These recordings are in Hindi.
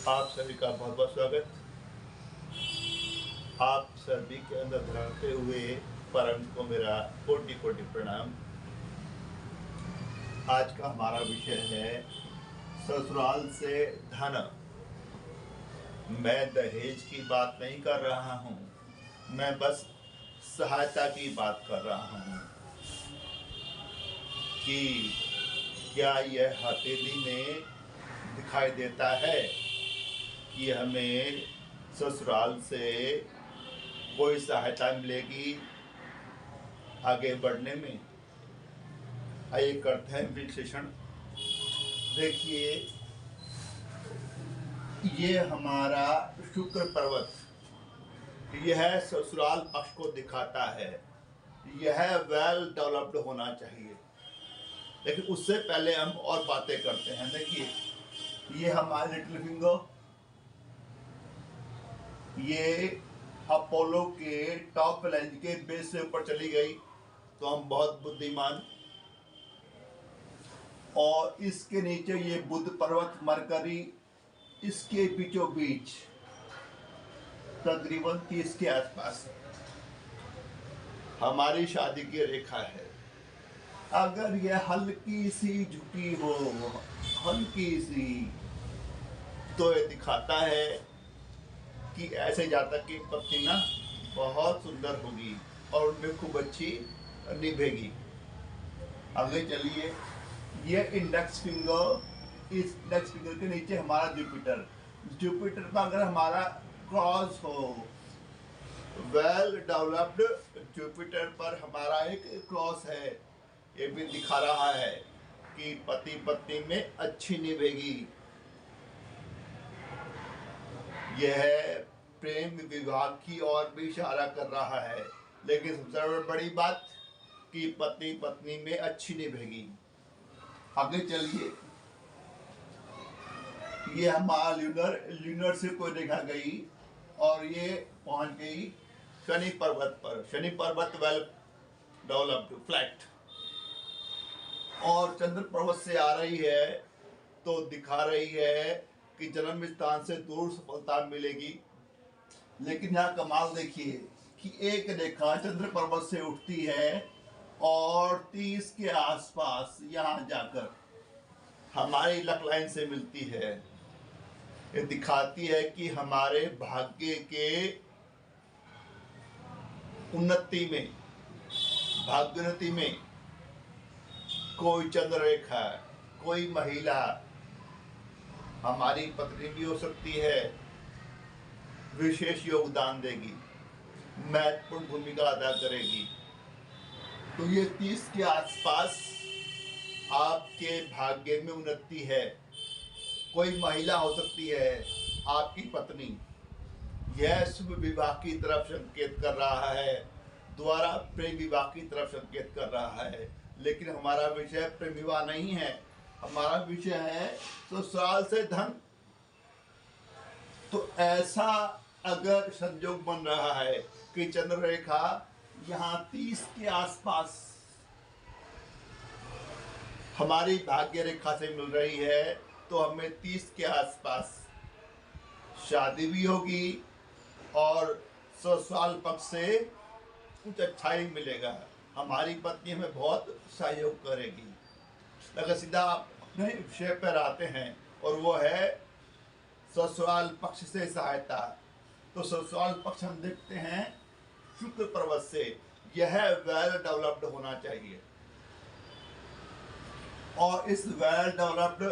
आप सभी का बहुत बहुत स्वागत। आप सभी के अंदर धरते हुए परम को मेरा कोटि कोटि प्रणाम। आज का हमारा विषय है ससुराल से धन। मैं दहेज की बात नहीं कर रहा हूँ, मैं बस सहायता की बात कर रहा हूँ कि क्या यह हथेली में दिखाई देता है कि हमें ससुराल से कोई सहायता मिलेगी आगे बढ़ने में। आइए करते हैं विश्लेषण। देखिए, ये हमारा शुक्र पर्वत, यह ससुराल पक्ष को दिखाता है। यह वेल डेवलप्ड होना चाहिए, लेकिन उससे पहले हम और बातें करते हैं। देखिए, ये हमारे लिटिल फिंगर, ये अपोलो के टॉप लेंज के बेस से ऊपर चली गई तो हम बहुत बुद्धिमान। और इसके नीचे ये बुध पर्वत मरकरी, इसके बीचों बीच तकरीबन 30 के आसपास हमारी शादी की रेखा है। अगर यह हल्की सी झुकी हो, हल्की सी, तो ये दिखाता है कि ऐसे जातक की पत्नी ना बहुत सुंदर होगी और उनमें खूब अच्छी निभेगी। आगे चलिए, ये इंडेक्स फिंगर, इस इंडेक्स फिंगर के नीचे हमारा जुपिटर। जुपिटर पर अगर हमारा क्रॉस हो, वेल डेवलप्ड जुपिटर पर हमारा एक क्रॉस है, ये भी दिखा रहा है कि पति पत्नी में अच्छी निभेगी। यह प्रेम विवाह की ओर भी इशारा कर रहा है, लेकिन सबसे बड़ी बात कि पति पत्नी में अच्छी निभेगी। आगे चलिए, ये हमारा ल्यूनर से कोई रेखा गई और ये पहुंच गई शनि पर्वत पर। शनि पर्वत वेल डेवलप्ड फ्लैट, और चंद्र पर्वत से आ रही है तो दिखा रही है कि जन्म स्थान से दूर सफलता मिलेगी। लेकिन यहाँ कमाल देखिए कि एक रेखा चंद्र पर्वत से उठती है और 30 के आसपास यहाँ जाकर हमारी लक लाइन से मिलती है। ये दिखाती है कि हमारे भाग्य के उन्नति में, भाग्योन्नति में कोई चंद्र रेखा, कोई महिला, हमारी पत्नी भी हो सकती है, विशेष योगदान देगी, महत्वपूर्ण भूमिका अदा करेगी। तो ये 30 के आसपास आपके भाग्य में उन्नति है। कोई महिला हो सकती है, आपकी पत्नी। यह शुभ विवाह की तरफ संकेत कर रहा है, द्वारा प्रेम विवाह की तरफ संकेत कर रहा है। लेकिन हमारा विषय प्रेम विवाह नहीं है, हमारा विषय है ससुराल से धन। तो ऐसा अगर संयोग बन रहा है कि चंद्र रेखा यहाँ 30 के आसपास हमारी भाग्य रेखा से मिल रही है, तो हमें 30 के आसपास शादी भी होगी और ससुराल पक्ष से कुछ अच्छा ही मिलेगा। हमारी पत्नी हमें बहुत सहयोग करेगी। अगर सीधा आप अपने विषय पर आते हैं और वो है ससुराल पक्ष से सहायता, तो ससुराल पक्ष हम देखते हैं शुक्र पर्वत से। यह वेल डेवलप्ड होना चाहिए, और इस वेल डेवलप्ड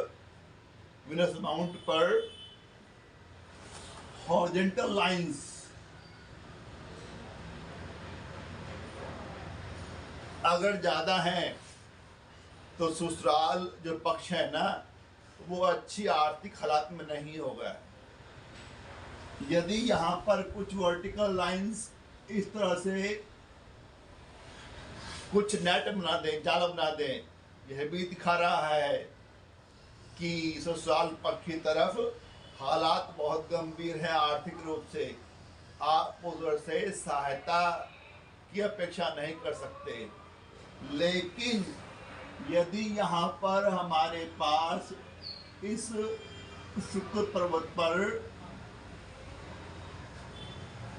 विनस माउंट पर हॉरिजॉन्टल लाइंस अगर ज्यादा हैं तो ससुराल जो पक्ष है ना, वो अच्छी आर्थिक हालात में नहीं होगा। यदि यहाँ पर कुछ वर्टिकल लाइंस इस तरह से कुछ नेट बना दें, जाल बना दें, यह भी दिखा रहा है कि ससुराल पक्ष की तरफ हालात बहुत गंभीर है आर्थिक रूप से। आप उधर से सहायता की अपेक्षा नहीं कर सकते। लेकिन यदि यहाँ पर हमारे पास इस शुक्र पर्वत पर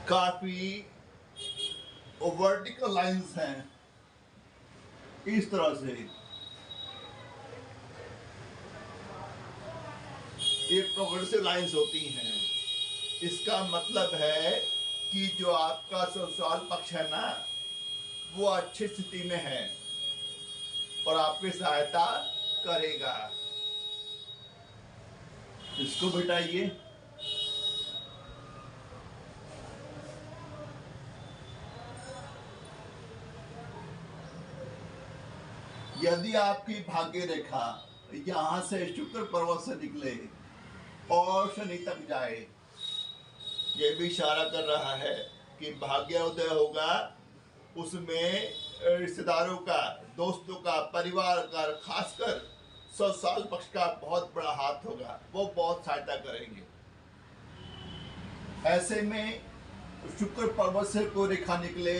काफी वर्टिकल लाइंस हैं, इस तरह से ये प्रोग्रेसिव लाइंस होती हैं। इसका मतलब है कि जो आपका ससुराल पक्ष है ना, वो अच्छी स्थिति में है और आपकी सहायता करेगा। इसको बिठाइए। यदि आपकी भाग्य रेखा यहां से शुक्र पर्वत से निकले और शनि तक जाए, ये भी इशारा कर रहा है कि भाग्योदय होगा। उसमें रिश्तेदारों का, दोस्तों का, परिवार का, खासकर ससुराल पक्ष का बहुत बड़ा हाथ होगा, वो बहुत सहायता करेंगे। ऐसे में शुक्र पर्वत से कोई रेखा निकले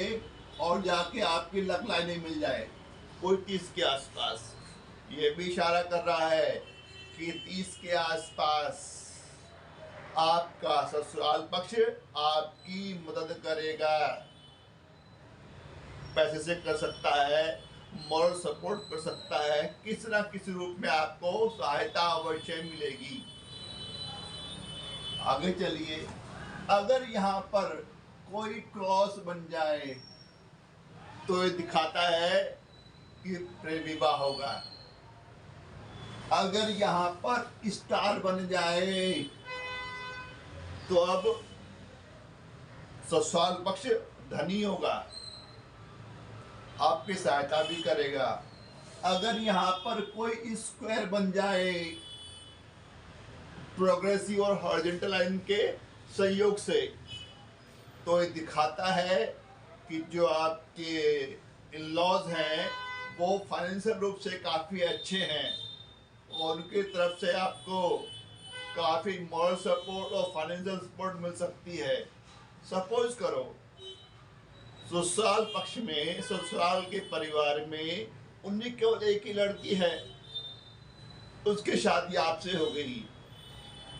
और जाके आपकी लक लाइनें मिल जाए कोई 30 के आसपास, ये भी इशारा कर रहा है कि 30 के आसपास आपका ससुराल पक्ष आपकी मदद करेगा। पैसे से कर सकता है, मॉरल सपोर्ट कर सकता है, किसी ना किसी रूप में आपको सहायता अवश्य मिलेगी। आगे चलिए। अगर यहाँ पर कोई क्रॉस बन जाए तो ये दिखाता है कि प्रेम विवाह होगा। अगर यहाँ पर स्टार बन जाए तो अब ससुराल पक्ष धनी होगा, आपकी सहायता भी करेगा। अगर यहाँ पर कोई स्क्वायर बन जाए प्रोग्रेसिव और हॉरिजॉन्टल लाइन के संयोग से, तो ये दिखाता है कि जो आपके इन-लॉज हैं वो फाइनेंशियल रूप से काफ़ी अच्छे हैं और उनकी तरफ से आपको काफ़ी मॉरल सपोर्ट और फाइनेंशियल सपोर्ट मिल सकती है। सपोज करो ससुराल पक्ष में, ससुराल के परिवार में उनकी केवल एक ही लड़की है, उसकी शादी आपसे हो गई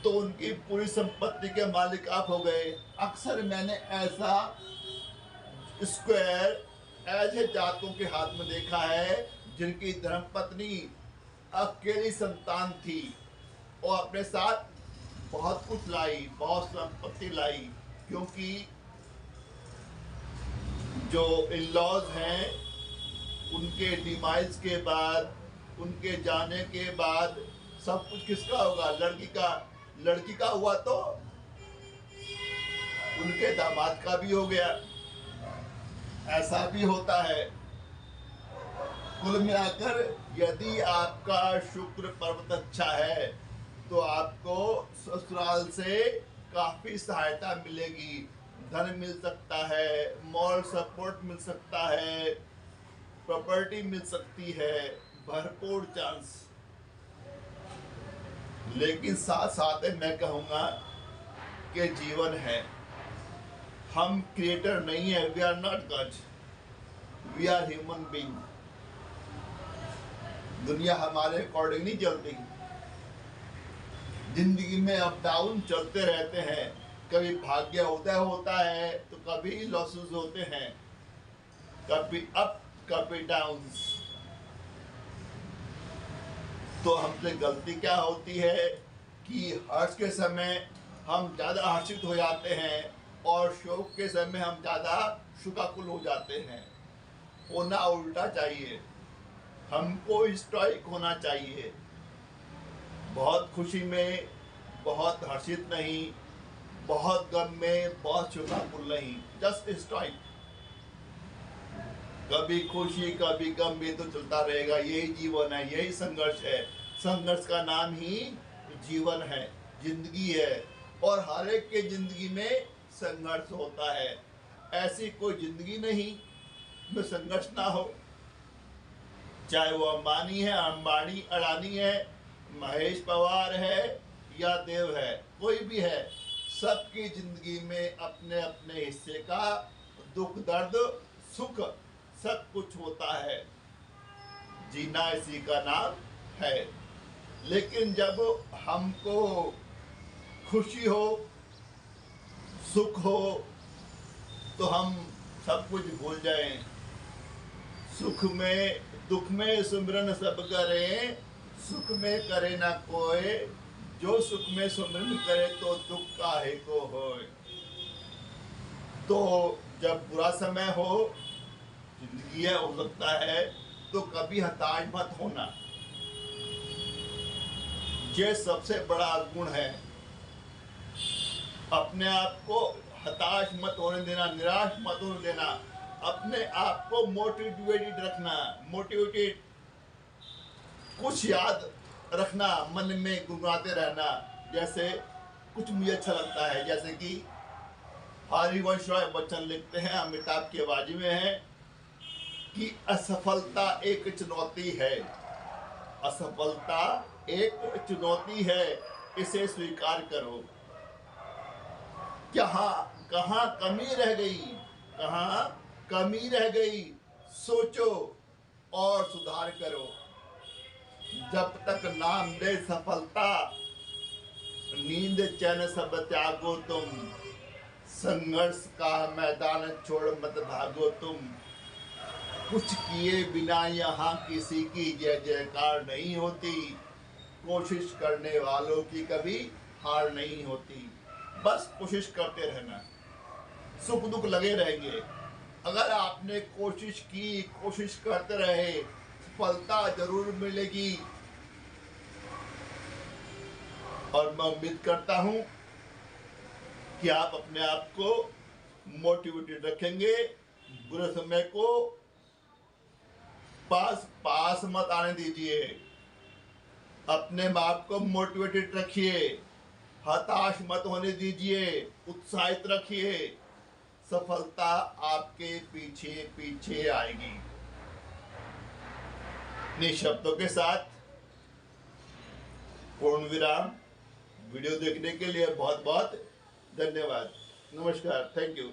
तो उनकी पूरी संपत्ति के मालिक आप हो गए। अक्सर मैंने ऐसा स्क्वायर ऐसे जातकों के हाथ में देखा है जिनकी धर्मपत्नी अकेली संतान थी और अपने साथ बहुत कुछ लाई, बहुत संपत्ति लाई, क्योंकि जो इन-लॉज हैं उनके डिमाइज के बाद, उनके जाने के बाद सब कुछ किसका होगा? लड़की का। लड़की का हुआ तो उनके दामाद का भी हो गया। ऐसा भी होता है। कुल मिलाकर यदि आपका शुक्र पर्वत अच्छा है तो आपको ससुराल से काफी सहायता मिलेगी, धन मिल सकता है, मॉरल सपोर्ट मिल सकता है, प्रॉपर्टी मिल सकती है, भरपूर चांस। लेकिन साथ साथ मैं कहूँगा कि जीवन है, हम क्रिएटर नहीं है, we are not God, we are human being. दुनिया हमारे अकॉर्डिंग नहीं चलती। जिंदगी में अप डाउन चलते रहते हैं, कभी भाग्य उदय होता है तो कभी लॉसेस होते हैं, कभी अप कभी डाउन्स। तो हमसे गलती क्या होती है कि हर्ष के समय हम ज़्यादा हर्षित हो जाते हैं और शोक के समय हम ज़्यादा शोकाकुल हो जाते हैं। होना उल्टा चाहिए, हमको स्टॉइक होना चाहिए। बहुत खुशी में बहुत हर्षित नहीं, बहुत गम में बहुत शोकाकुल नहीं, जस्ट स्टॉइक। कभी खुशी कभी गम भी तो चलता रहेगा, यही जीवन है, यही संघर्ष है। संघर्ष का नाम ही जीवन है, जिंदगी है, और हर एक के जिंदगी में संघर्ष होता है। ऐसी कोई जिंदगी नहीं में संघर्ष ना हो, चाहे वो अंबानी है, अडानी है, महेश पवार है या देव है, कोई भी है, सबकी जिंदगी में अपने अपने हिस्से का दुख दर्द सुख सब कुछ होता है। जीना इसी का नाम है। लेकिन जब हमको खुशी हो, सुख हो तो हम सब कुछ भूल जाएं। सुख में दुख में सुमिरन सब करें, सुख में करे ना कोई, जो सुख में सुमिरन करे तो दुख काहे को होए। तो जब बुरा समय हो, जिंदगी है, हो सकता है, तो कभी हताश मत होना। ये सबसे बड़ा गुण है। अपने आप को हताश मत होने देना, निराश मत होने देना, अपने आप को मोटिवेटेड रखना। मोटिवेटेड कुछ याद रखना, मन में गुनगुनाते रहना। जैसे कुछ मुझे अच्छा लगता है, जैसे कि हरिवंश राय बच्चन लिखते हैं, अमिताभ की आवाज में है कि असफलता एक चुनौती है, असफलता एक चुनौती है, इसे स्वीकार करो। कहाँ कमी रह गई, कहाँ कमी रह गई, सोचो और सुधार करो। जब तक नाम दे सफलता, नींद चैन सब त्यागो तुम, संघर्ष का मैदान छोड़ मत भागो तुम। कुछ किए बिना यहाँ किसी की जय जयकार नहीं होती, कोशिश करने वालों की कभी हार नहीं होती। बस कोशिश करते रहना, सुख दुख लगे रहेंगे। अगर आपने कोशिश की, कोशिश करते रहे, सफलता जरूर मिलेगी। और मैं उम्मीद करता हूं कि आप अपने आप को मोटिवेटेड रखेंगे। बुरे समय को पास मत आने दीजिए। अपने आप को मोटिवेटेड रखिए, हताश मत होने दीजिए, उत्साहित रखिए। सफलता आपके पीछे पीछे आएगी। इन्हीं शब्दों के साथ पूर्ण विराम। वीडियो देखने के लिए बहुत बहुत धन्यवाद। नमस्कार, थैंक यू।